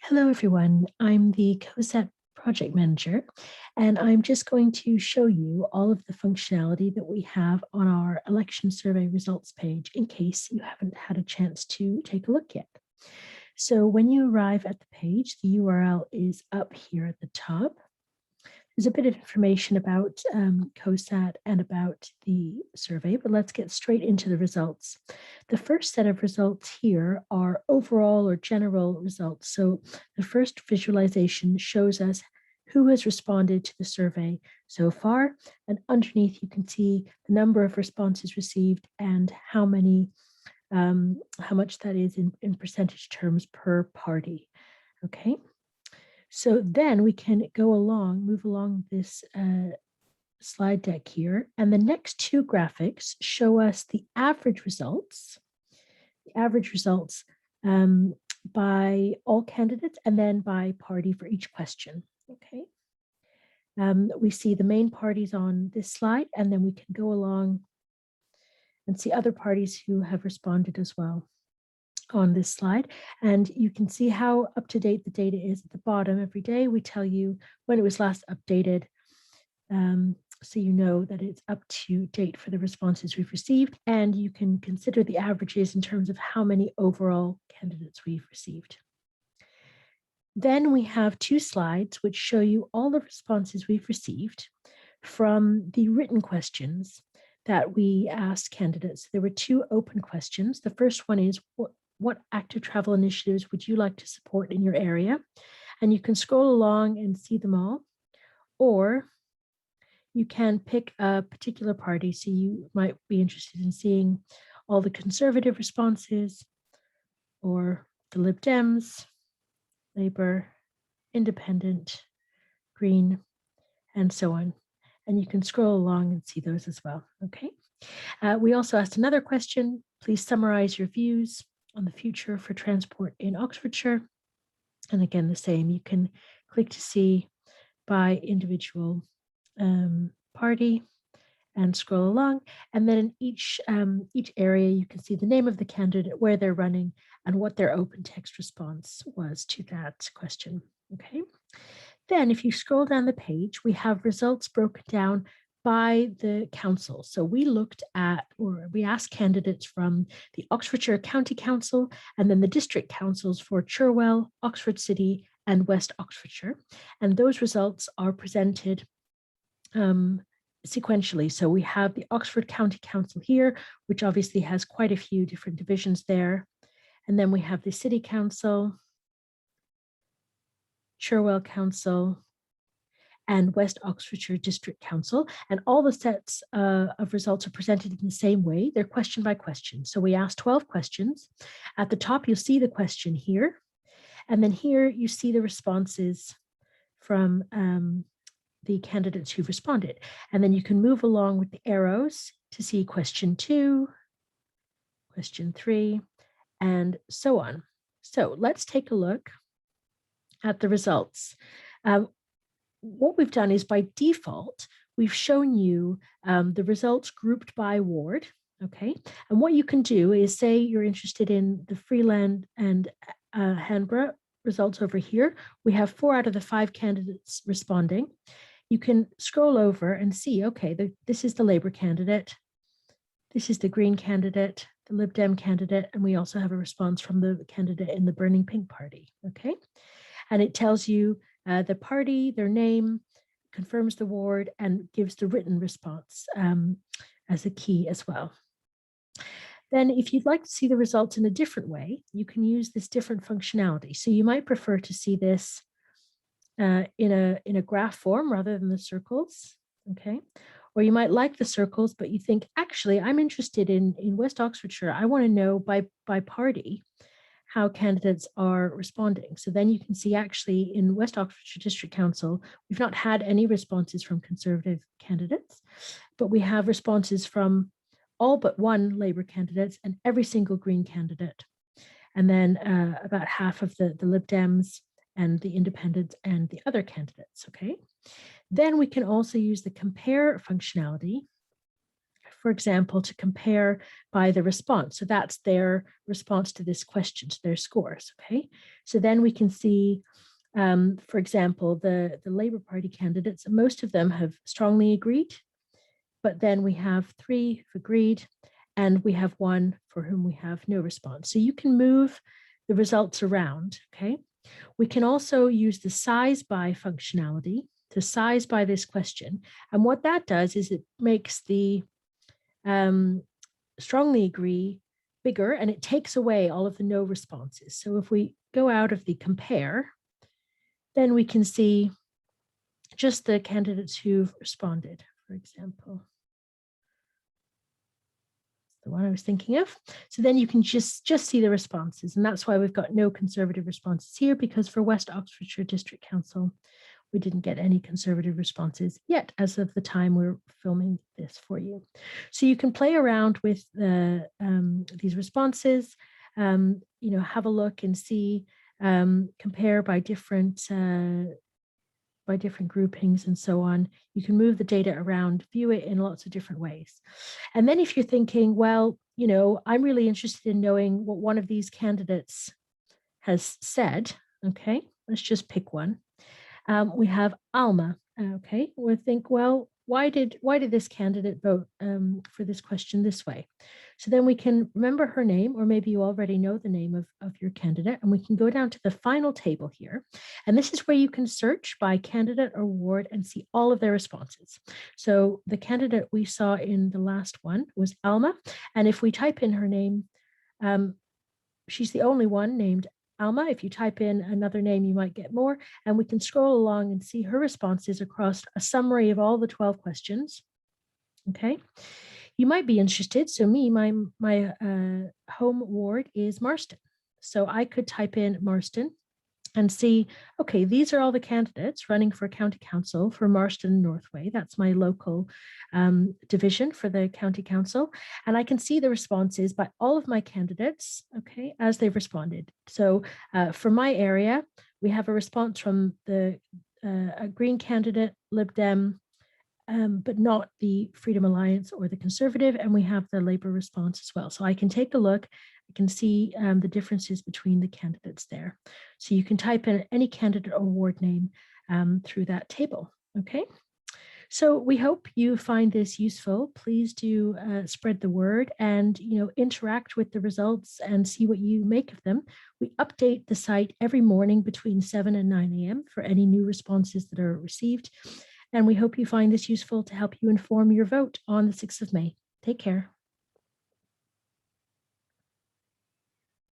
Hello, everyone. I'm the CoHSAT project manager, and I'm just going to show you all of the functionality that we have on our election survey results page in case you haven't had a chance to take a look yet. So when you arrive at the page, the URL is up here at the top. There's a bit of information about CoHSAT and about the survey, but let's get straight into the results. The first set of results here are overall or general results. So the first visualization shows us who has responded to the survey so far, and underneath you can see the number of responses received and how much that is in percentage terms per party. Okay. So then we can move along this slide deck here. And the next two graphics show us the average results by all candidates and then by party for each question. Okay. We see the main parties on this slide, and then we can go along and see other parties who have responded as well on this slide. And you can see how up to date the data is at the bottom. Every day we tell you when it was last updated, so you know that it's up to date for the responses we've received, and you can consider the averages in terms of how many overall candidates we've received. Then we have two slides which show you all the responses we've received from the written questions that we asked candidates. There were two open questions. The first one is, what active travel initiatives would you like to support in your area? And you can scroll along and see them all, or you can pick a particular party. So you might be interested in seeing all the Conservative responses, or the Lib Dems, Labour, Independent, Green, and so on. And you can scroll along and see those as well. Okay. We also asked another question. Please summarize your views on the future for transport in Oxfordshire. And again, the same, you can click to see by individual party and scroll along. And then in each area, you can see the name of the candidate, where they're running, and what their open text response was to that question. Okay. Then if you scroll down the page, we have results broken down by the council. So we asked candidates from the Oxfordshire County Council and then the district councils for Cherwell, Oxford City, and West Oxfordshire. And those results are presented sequentially. So we have the Oxford County Council here, which obviously has quite a few different divisions there. And then we have the City Council, Cherwell Council, and West Oxfordshire District Council. And all the sets of results are presented in the same way. They're question by question. So we asked 12 questions. At the top, you'll see the question here. And then here you see the responses from the candidates who've responded. And then you can move along with the arrows to see question 2, question 3, and so on. So let's take a look at the results. What we've done is, by default, we've shown you the results grouped by ward. Okay. And what you can do is, say you're interested in the Freeland and Hanborough results over here. We have 4 out of the 5 candidates responding. You can scroll over and see, okay, this is the Labour candidate. This is the Green candidate, the Lib Dem candidate, and we also have a response from the candidate in the Burning Pink Party. Okay. And it tells you the party, their name, confirms the ward, and gives the written response as a key as well. Then if you'd like to see the results in a different way, you can use this different functionality. So you might prefer to see this in a graph form rather than the circles, okay? Or you might like the circles, but you think, actually, I'm interested in West Oxfordshire. I want to know by party how candidates are responding. So then you can see, actually, in West Oxfordshire District Council, we've not had any responses from Conservative candidates, but we have responses from all but 1 Labour candidate and every single Green candidate. And then about half of the Lib Dems and the Independents and the other candidates, okay? Then we can also use the compare functionality for example, to compare by the response. So that's their response to this question, so their scores, okay? So then we can see, for example, the Labour Party candidates, most of them have strongly agreed, but then we have 3 who've agreed, and we have 1 for whom we have no response. So you can move the results around, okay? We can also use the size by functionality to size by this question. And what that does is it makes the strongly agree bigger, and it takes away all of the no responses. So if we go out of the compare, then we can see just the candidates who've responded, for example. The one I was thinking of. So then you can just see the responses. And that's why we've got no Conservative responses here, because for West Oxfordshire District Council, we didn't get any Conservative responses yet as of the time we're filming this for you. So you can play around with these responses, have a look and see, compare by different groupings and so on. You can move the data around, view it in lots of different ways. And then if you're thinking, well, I'm really interested in knowing what one of these candidates has said, okay, let's just pick one. We have Alma, okay, we'll think, well, why did this candidate vote for this question this way? So then we can remember her name, or maybe you already know the name of your candidate, and we can go down to the final table here. And this is where you can search by candidate or ward and see all of their responses. So the candidate we saw in the last one was Alma. And if we type in her name, she's the only one named Alma. If you type in another name, you might get more. And we can scroll along and see her responses across a summary of all the 12 questions. Okay. You might be interested. So my home ward is Marston. So I could type in Marston and see, okay, these are all the candidates running for county council for Marston Northway. That's my local division for the county council. And I can see the responses by all of my candidates, okay, as they've responded. So for my area, we have a response from the a Green candidate, Lib Dem, but not the Freedom Alliance or the Conservative, and we have the Labour response as well. So I can take a look, I can see the differences between the candidates there. So you can type in any candidate or ward name through that table, okay? So we hope you find this useful. Please do spread the word and interact with the results and see what you make of them. We update the site every morning between 7 and 9 a.m. for any new responses that are received. And we hope you find this useful to help you inform your vote on the 6th of May. Take care.